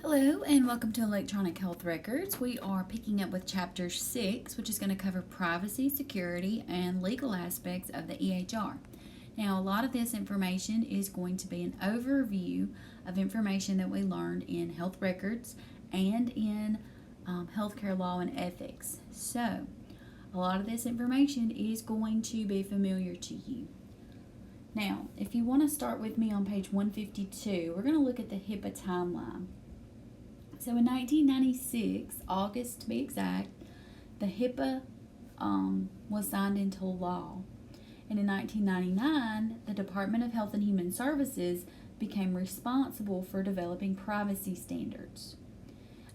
Hello and welcome to Electronic Health Records. We are picking up with Chapter 6, which is going to cover privacy, security, and legal aspects of the EHR. Now, a lot of this information is going to be an overview of information that we learned in health records and in healthcare law and ethics. So, a lot of this information is going to be familiar to you. Now, if you want to start with me on page 152, we're going to look at the HIPAA timeline. So in 1996, August to be exact, the HIPAA was signed into law. And in 1999, the Department of Health and Human Services became responsible for developing privacy standards.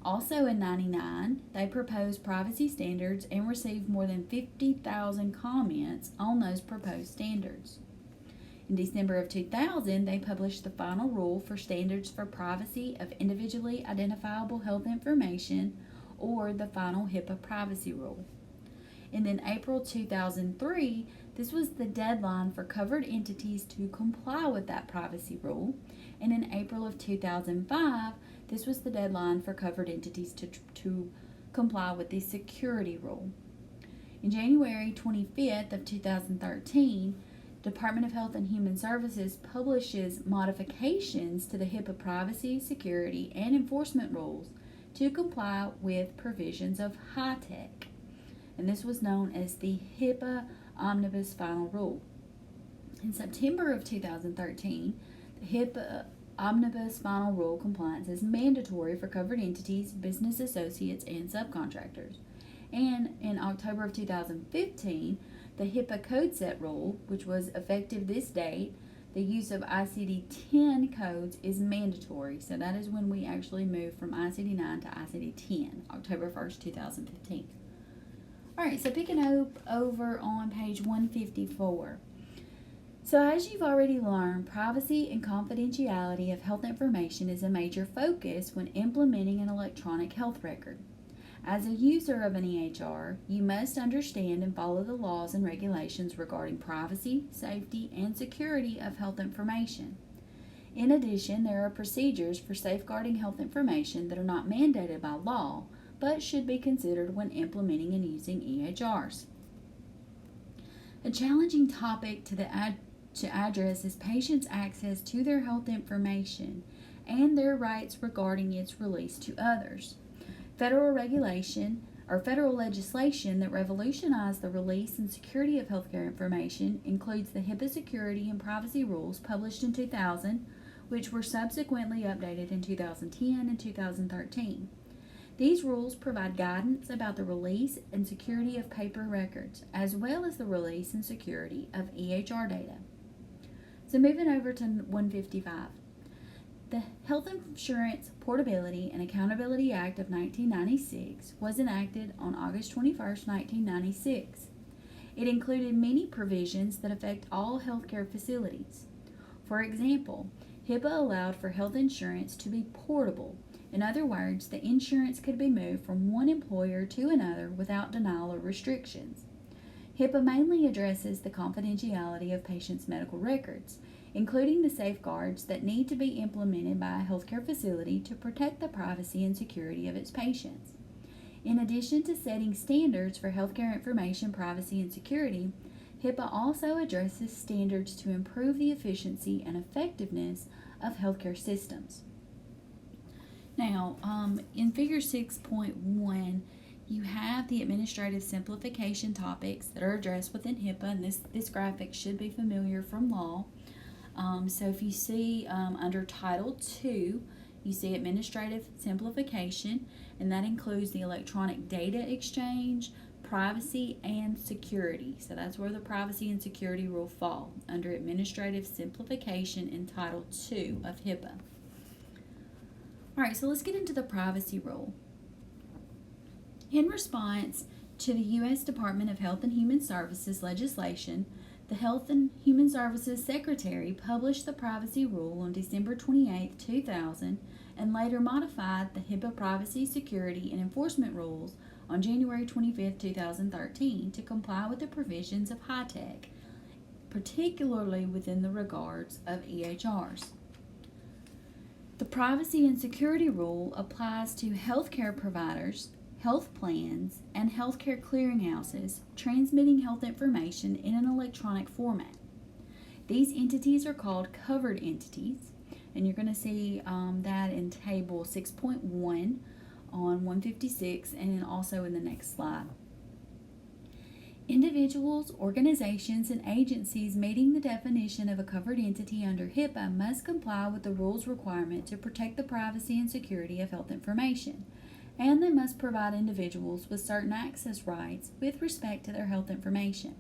Also in 1999, they proposed privacy standards and received more than 50,000 comments on those proposed standards. In December of 2000, they published the final rule for standards for privacy of individually identifiable health information, or the final HIPAA privacy rule. And in April 2003, this was the deadline for covered entities to comply with that privacy rule. And in April of 2005, this was the deadline for covered entities to comply with the security rule. In January 25th of 2013, Department of Health and Human Services publishes modifications to the HIPAA privacy, security, and enforcement rules to comply with provisions of HITECH. And this was known as the HIPAA Omnibus Final Rule. In September of 2013, the HIPAA Omnibus Final Rule compliance is mandatory for covered entities, business associates, and subcontractors. And in October of 2015, the HIPAA Code Set Rule, which was effective this date, the use of ICD-10 codes is mandatory. So that is when we actually moved from ICD-9 to ICD-10, October 1st, 2015. All right, so picking up over on page 154. So as you've already learned, privacy and confidentiality of health information is a major focus when implementing an electronic health record. As a user of an EHR, you must understand and follow the laws and regulations regarding privacy, safety, and security of health information. In addition, there are procedures for safeguarding health information that are not mandated by law, but should be considered when implementing and using EHRs. A challenging topic to address is patients' access to their health information and their rights regarding its release to others. Federal legislation that revolutionized the release and security of healthcare information includes the HIPAA security and privacy rules published in 2000, which were subsequently updated in 2010 and 2013. These rules provide guidance about the release and security of paper records, as well as the release and security of EHR data. So moving over to 155. The Health Insurance Portability and Accountability Act of 1996 was enacted on August 21, 1996. It included many provisions that affect all healthcare facilities. For example, HIPAA allowed for health insurance to be portable. In other words, the insurance could be moved from one employer to another without denial or restrictions. HIPAA mainly addresses the confidentiality of patients' medical records, including the safeguards that need to be implemented by a healthcare facility to protect the privacy and security of its patients. In addition to setting standards for healthcare information privacy and security, HIPAA also addresses standards to improve the efficiency and effectiveness of healthcare systems. Now, in Figure 6.1, you have the administrative simplification topics that are addressed within HIPAA, and this graphic should be familiar from law. So if you see under Title II, you see administrative simplification, and that includes the electronic data exchange, privacy, and security. So that's where the privacy and security rule fall, under administrative simplification in Title II of HIPAA. All right, so let's get into the privacy rule. In response to the U.S. Department of Health and Human Services legislation, the Health and Human Services Secretary published the privacy rule on December 28, 2000, and later modified the HIPAA privacy, security, and enforcement rules on January 25, 2013 to comply with the provisions of HITECH, particularly within the regards of EHRs. The privacy and security rule applies to healthcare providers, health plans, and healthcare clearinghouses transmitting health information in an electronic format. These entities are called covered entities, and you're going to see that in Table 6.1 on 156 and then also in the next slide. Individuals, organizations, and agencies meeting the definition of a covered entity under HIPAA must comply with the rules requirement to protect the privacy and security of health information, and they must provide individuals with certain access rights with respect to their health information.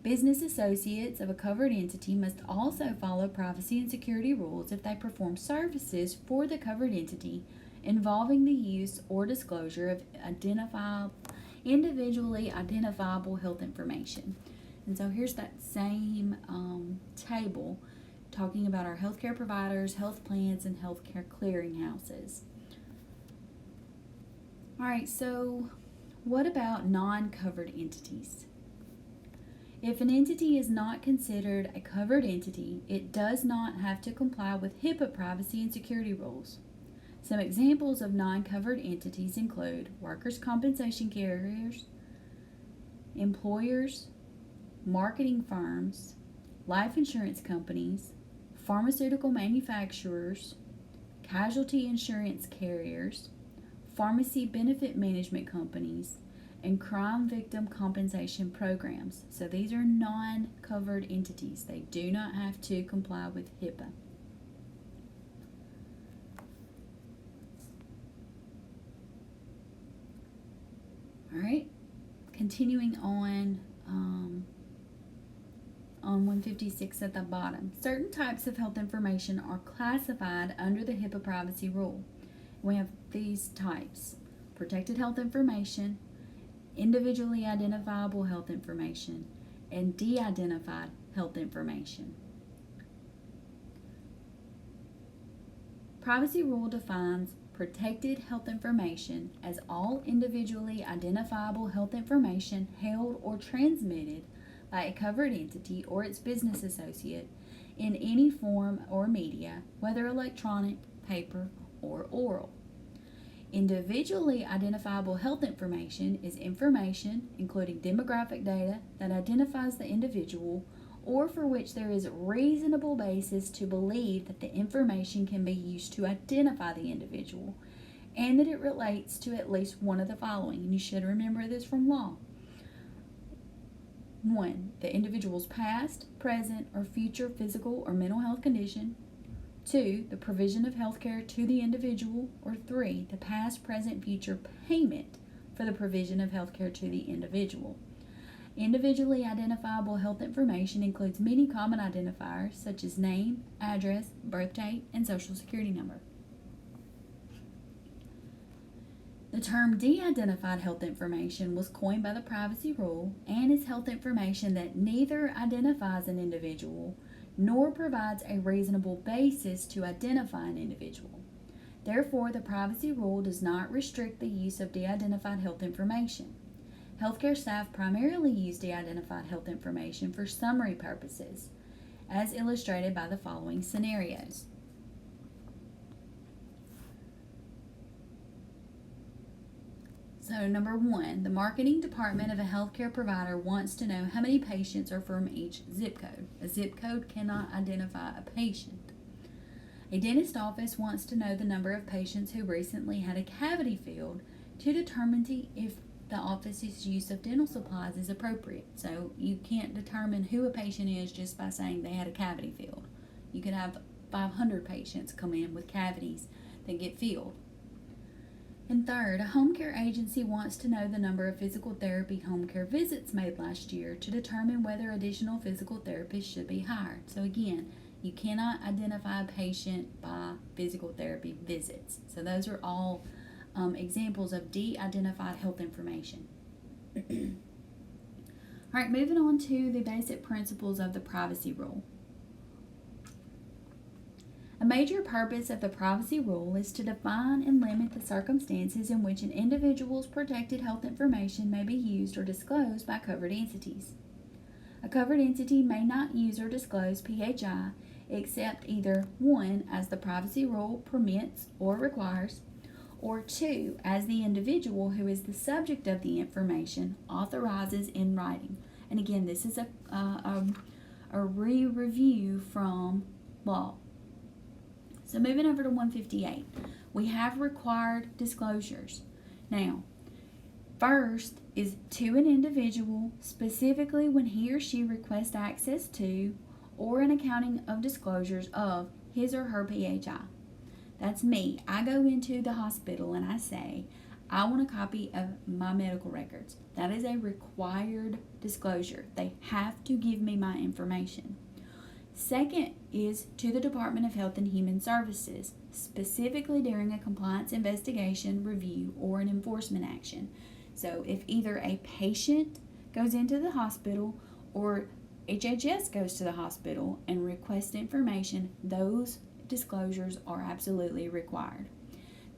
Business associates of a covered entity must also follow privacy and security rules if they perform services for the covered entity involving the use or disclosure of individually identifiable health information. And so here's that same table talking about our healthcare providers, health plans, and healthcare clearinghouses. All right, so what about non-covered entities? If an entity is not considered a covered entity, it does not have to comply with HIPAA privacy and security rules. Some examples of non-covered entities include workers' compensation carriers, employers, marketing firms, life insurance companies, pharmaceutical manufacturers, casualty insurance carriers, pharmacy benefit management companies, and crime victim compensation programs. So these are non-covered entities. They do not have to comply with HIPAA. All right, continuing on 156 at the bottom. Certain types of health information are classified under the HIPAA privacy rule. We have these types: protected health information, individually identifiable health information, and de-identified health information. Privacy rule defines protected health information as all individually identifiable health information held or transmitted by a covered entity or its business associate in any form or media, whether electronic, paper, or oral. Individually identifiable health information is information, including demographic data, that identifies the individual or for which there is reasonable basis to believe that the information can be used to identify the individual and that it relates to at least one of the following. And you should remember this from law. 1. The individual's past, present, or future physical or mental health condition. 2. The provision of health care to the individual. Or 3. The past, present, future payment for the provision of health care to the individual. Individually identifiable health information includes many common identifiers such as name, address, birth date, and social security number. The term de-identified health information was coined by the privacy rule and is health information that neither identifies an individual nor provides a reasonable basis to identify an individual. Therefore, the privacy rule does not restrict the use of de-identified health information. Healthcare staff primarily use de-identified health information for summary purposes, as illustrated by the following scenarios. So, number 1, the marketing department of a healthcare provider wants to know how many patients are from each zip code. A zip code cannot identify a patient. A dentist office wants to know the number of patients who recently had a cavity filled to determine if the office's use of dental supplies is appropriate. So you can't determine who a patient is just by saying they had a cavity filled. You could have 500 patients come in with cavities that get filled. And third, a home care agency wants to know the number of physical therapy home care visits made last year to determine whether additional physical therapists should be hired. So again, you cannot identify a patient by physical therapy visits. So those are all examples of de-identified health information. All right, moving on to the basic principles of the privacy rule. A major purpose of the privacy rule is to define and limit the circumstances in which an individual's protected health information may be used or disclosed by covered entities. A covered entity may not use or disclose PHI except either 1, as the privacy rule permits or requires, or 2, as the individual who is the subject of the information authorizes in writing. And again, this is a re-review from law. So moving over to 158, we have required disclosures. Now, first is to an individual, specifically when he or she requests access to or an accounting of disclosures of his or her PHI. That's me. I go into the hospital and I say, I want a copy of my medical records. That is a required disclosure. They have to give me my information. Second is to the Department of Health and Human Services, specifically during a compliance investigation, review, or an enforcement action. So if either a patient goes into the hospital or HHS goes to the hospital and requests information, those disclosures are absolutely required.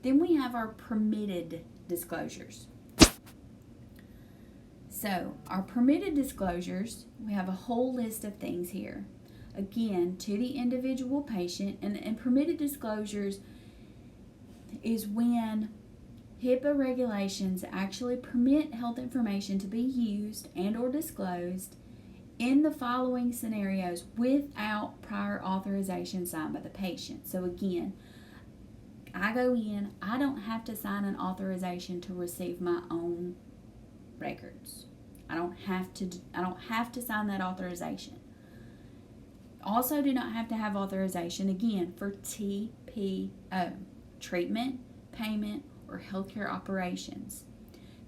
Then we have our permitted disclosures. So our permitted disclosures, we have a whole list of things here. Again, to the individual patient, and permitted disclosures is when HIPAA regulations actually permit health information to be used and or disclosed in the following scenarios without prior authorization signed by the patient. So again, I go in, I don't have to sign an authorization to receive my own records. I don't have to sign that authorization. Also do not have to have authorization again for TPO, treatment, payment, or healthcare operations.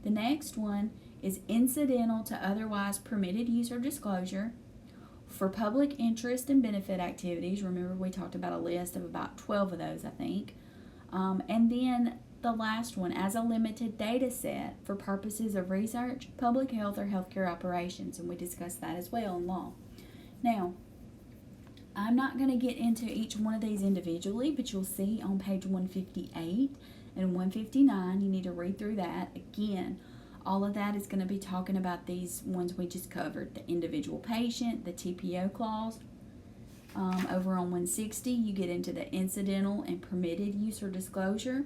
The next one is incidental to otherwise permitted use or disclosure for public interest and benefit activities. Remember, we talked about a list of about 12 of those, I think. And then the last one, as a limited data set for purposes of research, public health, or healthcare operations. And we discussed that as well in law. Now, I'm not going to get into each one of these individually, but you'll see on page 158 and 159, you need to read through that. Again, all of that is going to be talking about these ones we just covered, the individual patient, the TPO clause. Over on 160, you get into the incidental and permitted use or disclosure,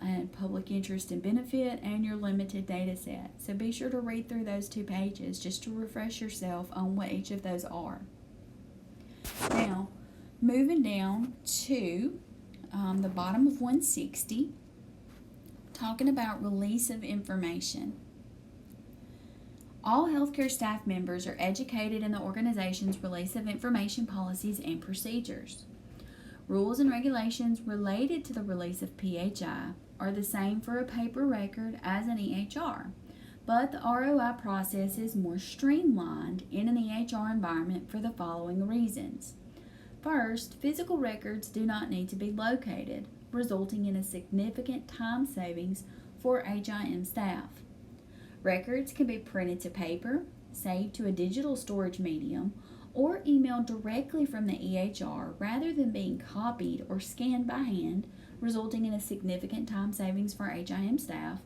and public interest and benefit, and your limited data set. So be sure to read through those 2 pages just to refresh yourself on what each of those are. Now, moving down to the bottom of 160, talking about release of information. All healthcare staff members are educated in the organization's release of information policies and procedures. Rules and regulations related to the release of PHI are the same for a paper record as an EHR, but the ROI process is more streamlined in an EHR environment for the following reasons. First, physical records do not need to be located, resulting in a significant time savings for HIM staff. Records can be printed to paper, saved to a digital storage medium, or emailed directly from the EHR rather than being copied or scanned by hand, resulting in a significant time savings for HIM staff.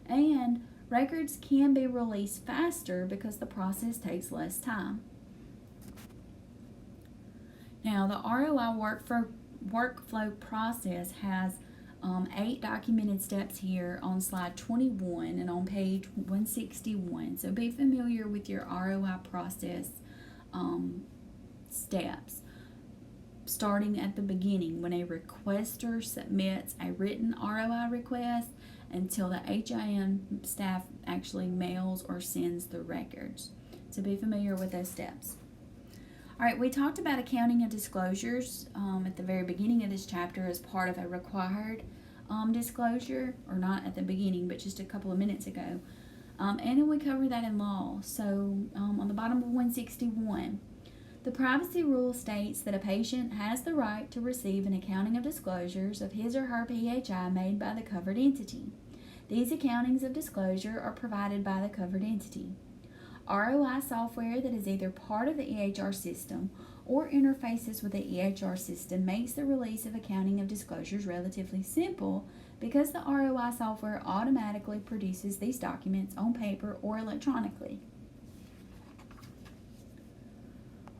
And records can be released faster because the process takes less time. Now, the ROI workflow process has 8 documented steps here on slide 21 and on page 161. So be familiar with your ROI process steps. Starting at the beginning, when a requester submits a written ROI request, until the HIM staff actually mails or sends the records. So be familiar with those steps. All right, we talked about accounting of disclosures at the very beginning of this chapter as part of a required disclosure, or not at the beginning, but just a couple of minutes ago. And then we covered that in law. So on the bottom of 161, the privacy rule states that a patient has the right to receive an accounting of disclosures of his or her PHI made by the covered entity. These accountings of disclosure are provided by the covered entity. ROI software that is either part of the EHR system or interfaces with the EHR system makes the release of accounting of disclosures relatively simple because the ROI software automatically produces these documents on paper or electronically.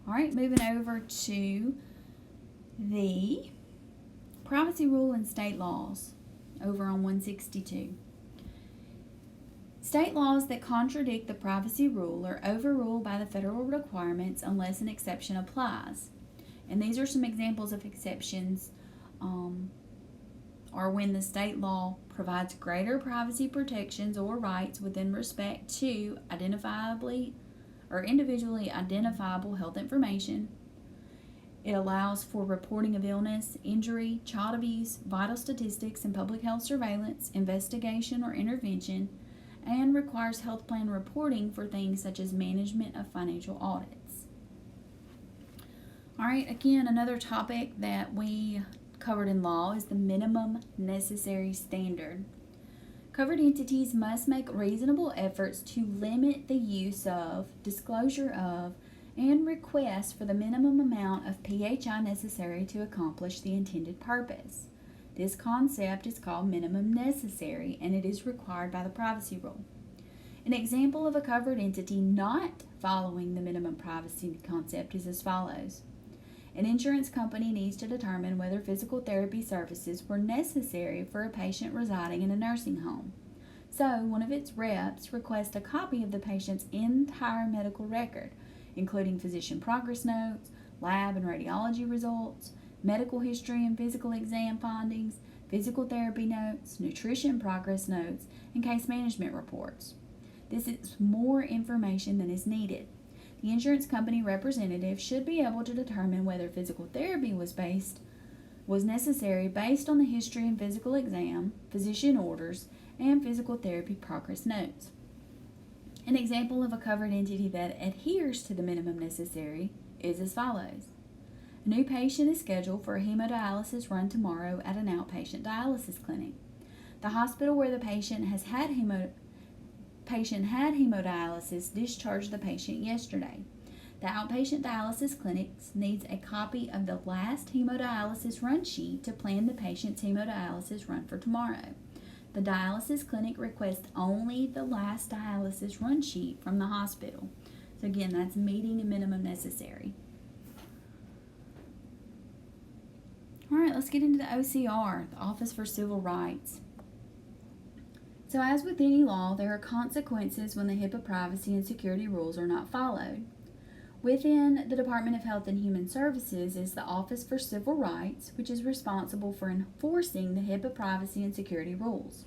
All right, moving over to the privacy rule and state laws over on 162. State laws that contradict the privacy rule are overruled by the federal requirements unless an exception applies. And these are some examples of exceptions are when the state law provides greater privacy protections or rights within respect to identifiably or individually identifiable health information. It allows for reporting of illness, injury, child abuse, vital statistics, and public health surveillance, investigation, or intervention, and requires health plan reporting for things such as management of financial audits. All right, again, another topic that we covered in law is the minimum necessary standard. Covered entities must make reasonable efforts to limit the use of, disclosure of, and request for the minimum amount of PHI necessary to accomplish the intended purpose. This concept is called minimum necessary, and it is required by the privacy rule. An example of a covered entity not following the minimum privacy concept is as follows. An insurance company needs to determine whether physical therapy services were necessary for a patient residing in a nursing home. So, one of its reps requests a copy of the patient's entire medical record, including physician progress notes, lab and radiology results, medical history and physical exam findings, physical therapy notes, nutrition progress notes, and case management reports. This is more information than is needed. The insurance company representative should be able to determine whether physical therapy was necessary based on the history and physical exam, physician orders, and physical therapy progress notes. An example of a covered entity that adheres to the minimum necessary is as follows. A new patient is scheduled for a hemodialysis run tomorrow at an outpatient dialysis clinic. The hospital where the patient had hemodialysis discharged the patient yesterday. The outpatient dialysis clinic needs a copy of the last hemodialysis run sheet to plan the patient's hemodialysis run for tomorrow. The dialysis clinic requests only the last dialysis run sheet from the hospital. So again, that's meeting a minimum necessary. All right, let's get into the OCR, the Office for Civil Rights. So as with any law, there are consequences when the HIPAA privacy and security rules are not followed. Within the Department of Health and Human Services is the Office for Civil Rights, which is responsible for enforcing the HIPAA privacy and security rules.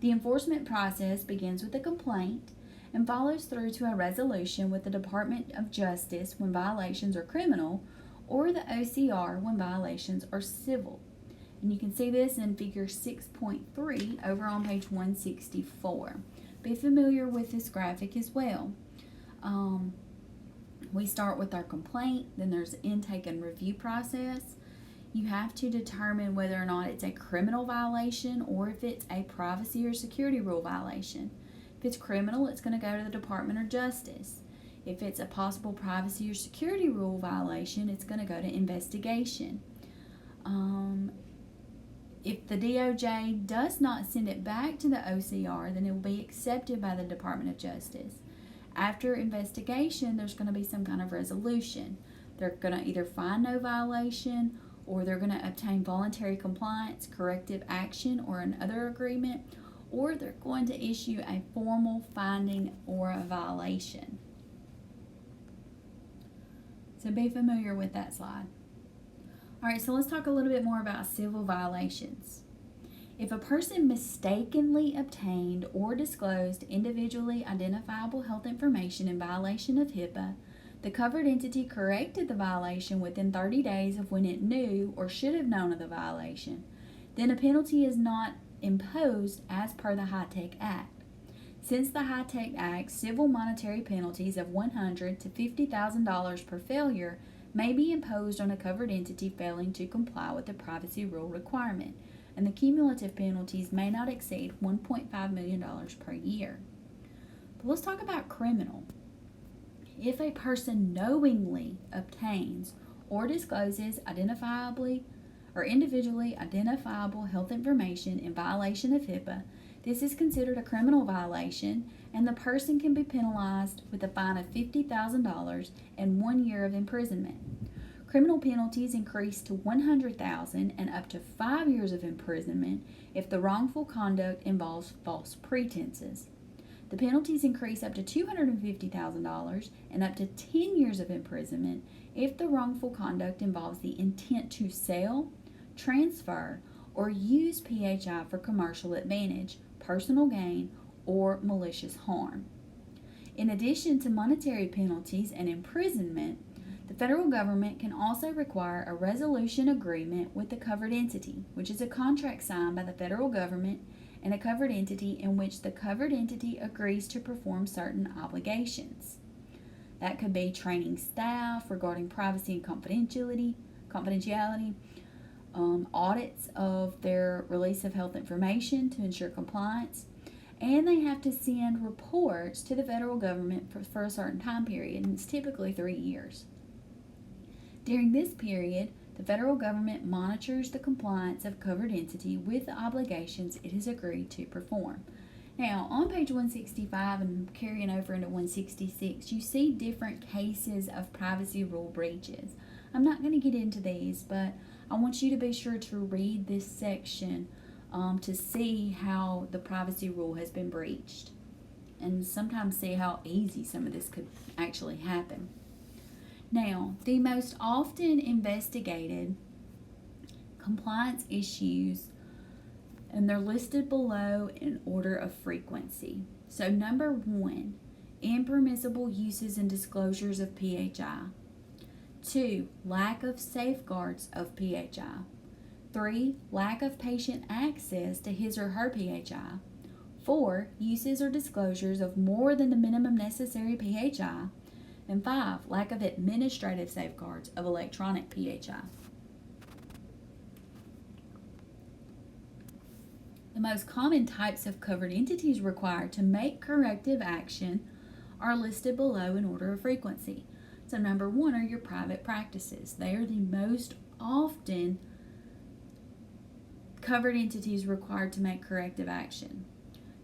The enforcement process begins with a complaint and follows through to a resolution with the Department of Justice when violations are criminal, or the OCR when violations are civil. And you can see this in figure 6.3 over on page 164. Be familiar with this graphic as well. We start with our complaint, then there's an intake and review process. You have to determine whether or not it's a criminal violation or if it's a privacy or security rule violation. If it's criminal, it's going to go to the Department of Justice. If it's a possible privacy or security rule violation, it's going to go to investigation. If the DOJ does not send it back to the OCR, then it will be accepted by the Department of Justice. After investigation, there's going to be some kind of resolution. They're going to either find no violation, or they're going to obtain voluntary compliance, corrective action, or another agreement, or they're going to issue a formal finding or a violation. So be familiar with that slide. All right, so let's talk a little bit more about civil violations. If a person mistakenly obtained or disclosed individually identifiable health information in violation of HIPAA, the covered entity corrected the violation within 30 days of when it knew or should have known of the violation, then a penalty is not imposed as per the HITECH Act. Since the HITECH Act, civil monetary penalties of $100,000 to $50,000 per failure may be imposed on a covered entity failing to comply with the privacy rule requirement, and the cumulative penalties may not exceed $1.5 million per year. But let's talk about criminal. If a person knowingly obtains or discloses identifiably or individually identifiable health information in violation of HIPAA, this is considered a criminal violation, and the person can be penalized with a fine of $50,000 and 1 year of imprisonment. Criminal penalties increase to $100,000 and up to 5 years of imprisonment if the wrongful conduct involves false pretenses. The penalties increase up to $250,000 and up to 10 years of imprisonment if the wrongful conduct involves the intent to sell, transfer, or use PHI for commercial advantage, personal gain, or malicious harm. In addition to monetary penalties and imprisonment, the federal government can also require a resolution agreement with the covered entity, which is a contract signed by the federal government and a covered entity in which the covered entity agrees to perform certain obligations. That could be training staff regarding privacy and confidentiality, audits of their release of health information to ensure compliance, and they have to send reports to the federal government for a certain time period, and it's typically 3 years. During this period, the federal government monitors the compliance of covered entity with the obligations it has agreed to perform. Now, on page 165 and carrying over into 166, you see different cases of privacy rule breaches. I'm not going to get into these, but I want you to be sure to read this section to see how the privacy rule has been breached, and sometimes see how easy some of this could actually happen. Now, the most often investigated compliance issues, and they're listed below in order of frequency. So, number 1, impermissible uses and disclosures of PHI. 2, lack of safeguards of PHI. 3, lack of patient access to his or her PHI. 4, uses or disclosures of more than the minimum necessary PHI. And 5, lack of administrative safeguards of electronic PHI. The most common types of covered entities required to make corrective action are listed below in order of frequency. So number 1 are your private practices. They are the most often covered entities required to make corrective action.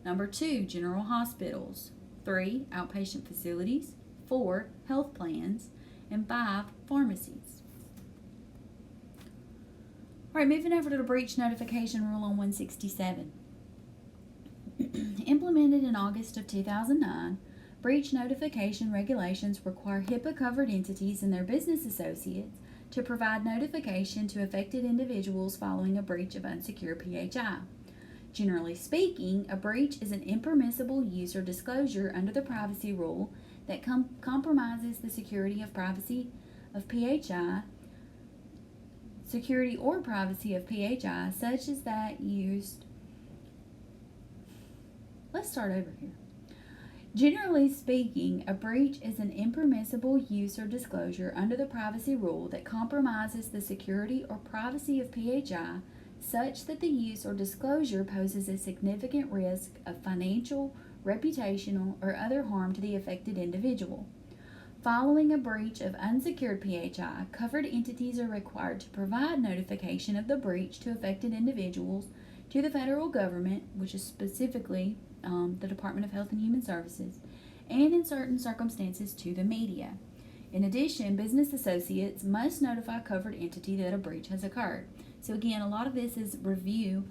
Number 2, general hospitals. 3, outpatient facilities. 4, health plans. And 5, pharmacies. All right, moving over to the breach notification rule on 167. Implemented in August of 2009, breach notification regulations require HIPAA-covered entities and their business associates to provide notification to affected individuals following a breach of unsecured PHI. Generally speaking, a breach is an impermissible use or disclosure under the privacy rule that compromises the security of privacy of PHI, security or privacy of PHI, such as that used. Let's start over here. Generally speaking, a breach is an impermissible use or disclosure under the privacy rule that compromises the security or privacy of PHI, such that the use or disclosure poses a significant risk of financial, reputational, or other harm to the affected individual. Following a breach of unsecured PHI, covered entities are required to provide notification of the breach to affected individuals to the federal government, which is specifically the Department of Health and Human Services, and in certain circumstances to the media. In addition, business associates must notify covered entity that a breach has occurred. So again, a lot of this is review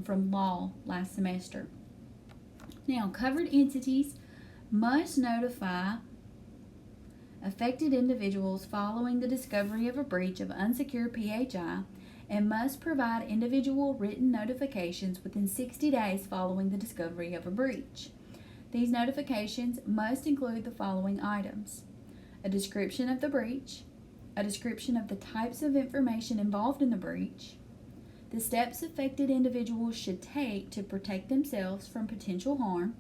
from law last semester. Now, covered entities must notify affected individuals following the discovery of a breach of unsecured PHI and must provide individual written notifications within 60 days following the discovery of a breach. These notifications must include the following items: a description of the breach, a description of the types of information involved in the breach, the steps affected individuals should take to protect themselves from potential harm,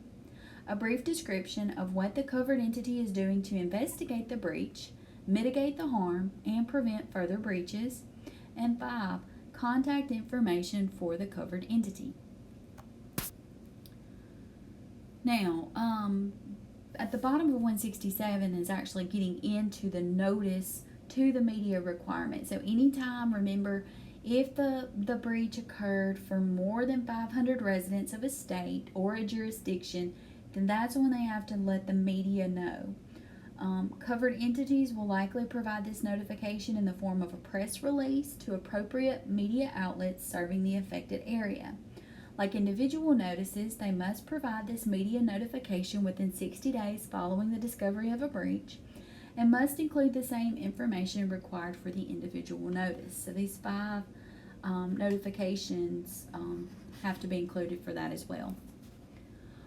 a brief description of what the covered entity is doing to investigate the breach, mitigate the harm, and prevent further breaches, and 5, contact information for the covered entity. Now, at the bottom of 167 is actually getting into the notice to the media requirement. So anytime, remember, if the breach occurred for more than 500 residents of a state or a jurisdiction, then that's when they have to let the media know. Covered entities will likely provide this notification in the form of a press release to appropriate media outlets serving the affected area. Like individual notices, they must provide this media notification within 60 days following the discovery of a breach and must include the same information required for the individual notice. So these 5 notifications have to be included for that as well.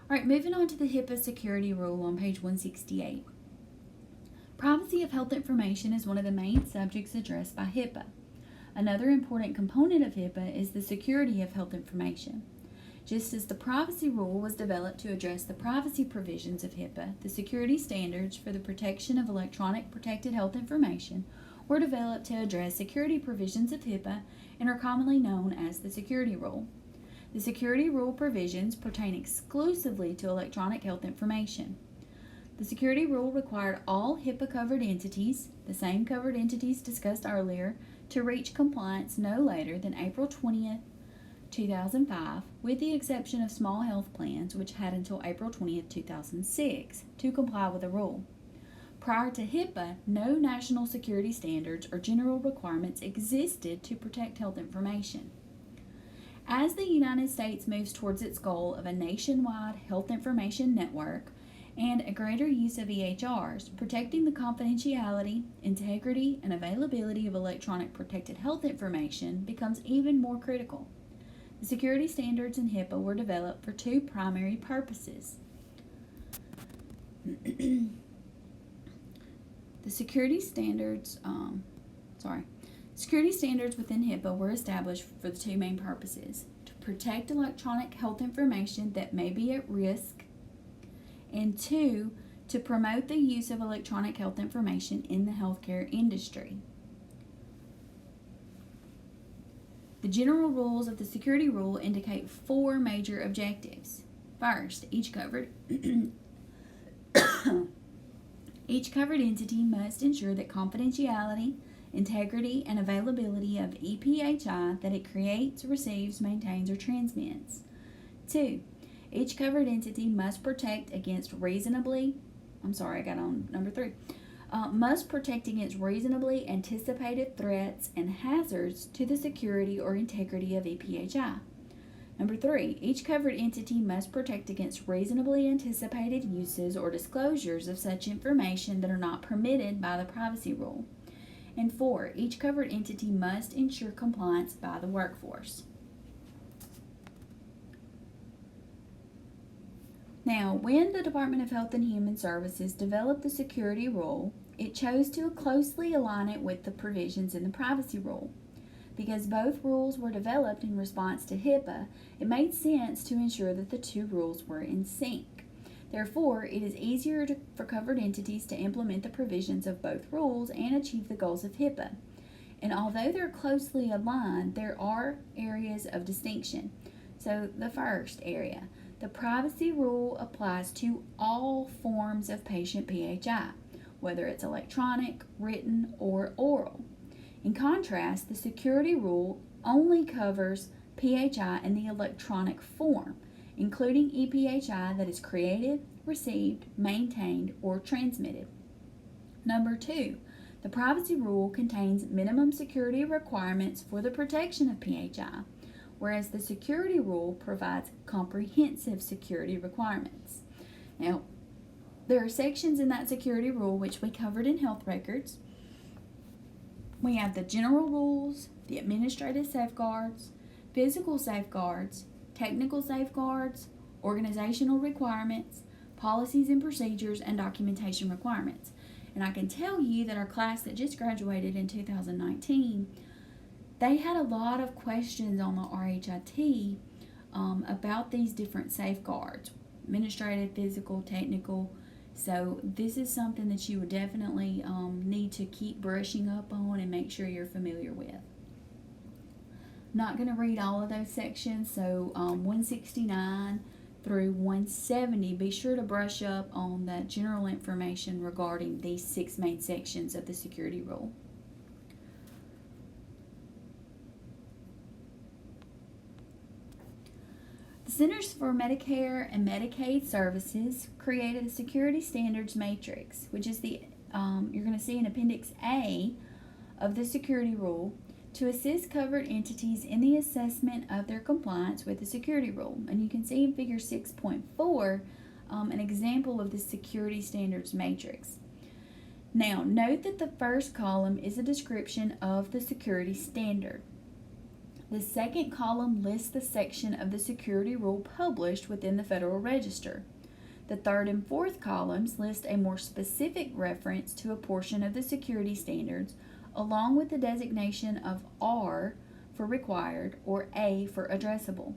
All right, moving on to the HIPAA security rule on page 168. Privacy of health information is one of the main subjects addressed by HIPAA. Another important component of HIPAA is the security of health information. Just as the privacy rule was developed to address the privacy provisions of HIPAA, the security standards for the protection of electronic protected health information were developed to address security provisions of HIPAA and are commonly known as the security rule. The security rule provisions pertain exclusively to electronic health information. The security rule required all HIPAA-covered entities, the same covered entities discussed earlier, to reach compliance no later than April 20th, 2005, with the exception of small health plans, which had until April 20th, 2006, to comply with the rule. Prior to HIPAA, no national security standards or general requirements existed to protect health information. As the United States moves towards its goal of a nationwide health information network and a greater use of EHRs, protecting the confidentiality, integrity, and availability of electronic protected health information becomes even more critical. The security standards in HIPAA were developed for 2 primary purposes. The security standards within HIPAA were established for the 2 main purposes: to protect electronic health information that may be at risk, and 2, to promote the use of electronic health information in the healthcare industry. The general rules of the security rule indicate 4 major objectives. First, each covered entity must ensure that confidentiality, integrity, and availability of EPHI that it creates, receives, maintains, or transmits. 2. Each covered entity must protect against must protect against reasonably anticipated threats and hazards to the security or integrity of EPHI. 3. Each covered entity must protect against reasonably anticipated uses or disclosures of such information that are not permitted by the privacy rule. And 4. Each covered entity must ensure compliance by the workforce. Now, when the Department of Health and Human Services developed the security rule, it chose to closely align it with the provisions in the privacy rule. Because both rules were developed in response to HIPAA, it made sense to ensure that the 2 rules were in sync. Therefore, it is easier for covered entities to implement the provisions of both rules and achieve the goals of HIPAA. And although they're closely aligned, there are areas of distinction. So the first area, the privacy rule applies to all forms of patient PHI, whether it's electronic, written, or oral. In contrast, the security rule only covers PHI in the electronic form, including EPHI that is created, received, maintained, or transmitted. 2, the privacy rule contains minimum security requirements for the protection of PHI, whereas the security rule provides comprehensive security requirements. Now, there are sections in that security rule which we covered in health records. We have the general rules, the administrative safeguards, physical safeguards, technical safeguards, organizational requirements, policies and procedures, and documentation requirements. And I can tell you that our class that just graduated in 2019, they had a lot of questions on the RHIT about these different safeguards: administrative, physical, technical. So this is something that you would definitely need to keep brushing up on and make sure you're familiar with. Not going to read all of those sections, so 169 through 170, be sure to brush up on that general information regarding these 6 main sections of the security rule. The Centers for Medicare and Medicaid Services created a security standards matrix, which is you're going to see in Appendix A of the security rule, to assist covered entities in the assessment of their compliance with the security rule. And you can see in Figure 6.4 an example of the security standards matrix. Now, note that the first column is a description of the security standard. The second column lists the section of the security rule published within the Federal Register. The third and fourth columns list a more specific reference to a portion of the security standards, along with the designation of R for required or A for addressable.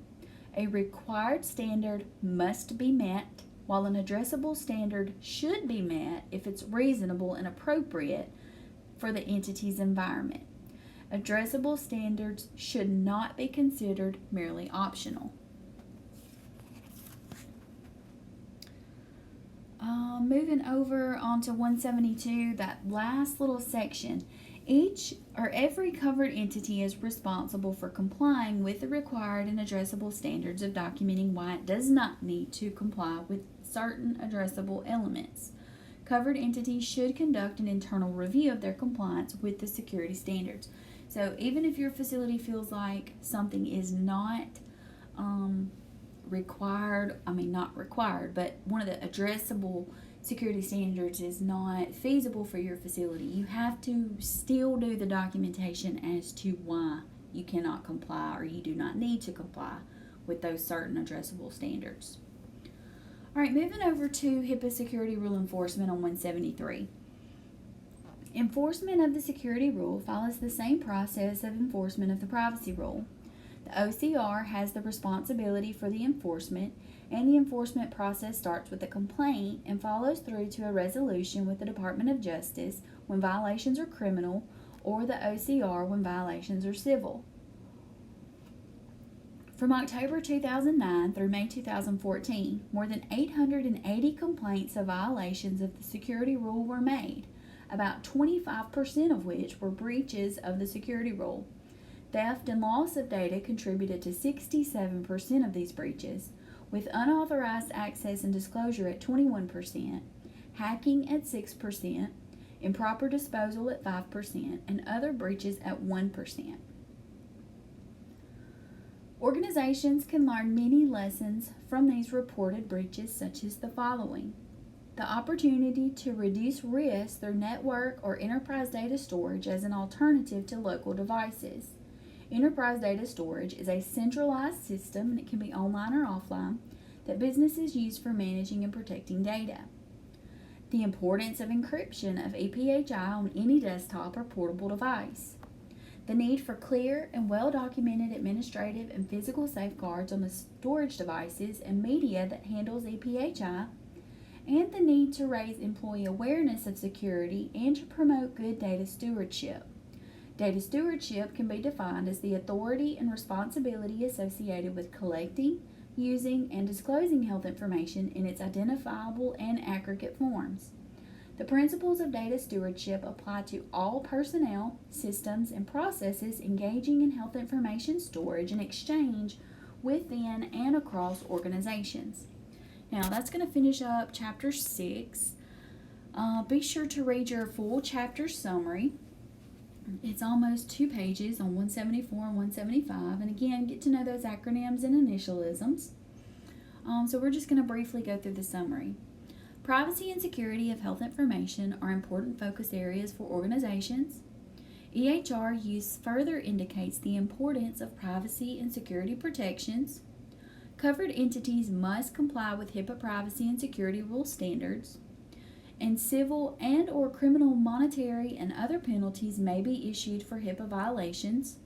A required standard must be met, while an addressable standard should be met if it's reasonable and appropriate for the entity's environment. Addressable standards should not be considered merely optional. Moving over onto 172, that last little section. Every covered entity is responsible for complying with the required and addressable standards of documenting why it does not need to comply with certain addressable elements. Covered entities should conduct an internal review of their compliance with the security standards. So even if your facility feels like something is not not required, but one of the addressable security standards is not feasible for your facility, you have to still do the documentation as to why you cannot comply or you do not need to comply with those certain addressable standards. All right, moving over to HIPAA security rule enforcement on 173. Enforcement of the security rule follows the same process of enforcement of the privacy rule. The OCR has the responsibility for the enforcement, and the enforcement process starts with a complaint and follows through to a resolution with the Department of Justice when violations are criminal, or the OCR when violations are civil. From October 2009 through May 2014, more than 880 complaints of violations of the security rule were made, about 25% of which were breaches of the security rule. Theft and loss of data contributed to 67% of these breaches, with unauthorized access and disclosure at 21%, hacking at 6%, improper disposal at 5%, and other breaches at 1%. Organizations can learn many lessons from these reported breaches, such as the following: the opportunity to reduce risk through network or enterprise data storage as an alternative to local devices. Enterprise data storage is a centralized system, and it can be online or offline, that businesses use for managing and protecting data. The importance of encryption of EPHI on any desktop or portable device. The need for clear and well-documented administrative and physical safeguards on the storage devices and media that handles EPHI, and the need to raise employee awareness of security and to promote good data stewardship. Data stewardship can be defined as the authority and responsibility associated with collecting, using, and disclosing health information in its identifiable and aggregate forms. The principles of data stewardship apply to all personnel, systems, and processes engaging in health information storage and exchange within and across organizations. Now, that's going to finish up Chapter 6. Be sure to read your full chapter summary. It's almost 2 pages on 174 and 175. And again, get to know those acronyms and initialisms. So we're just going to briefly go through the summary. Privacy and security of health information are important focus areas for organizations. EHR use further indicates the importance of privacy and security protections. Covered entities must comply with HIPAA privacy and security rule standards. And civil and or criminal monetary and other penalties may be issued for HIPAA violations.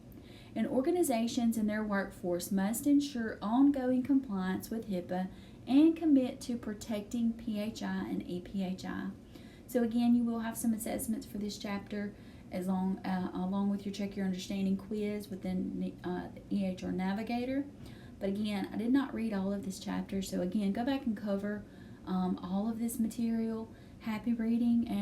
And organizations and their workforce must ensure ongoing compliance with HIPAA and commit to protecting PHI and EPHI. So again, you will have some assessments for this chapter along with your Check Your Understanding quiz within the EHR Navigator. But again, I did not read all of this chapter, so again, go back and cover all of this material. Happy reading and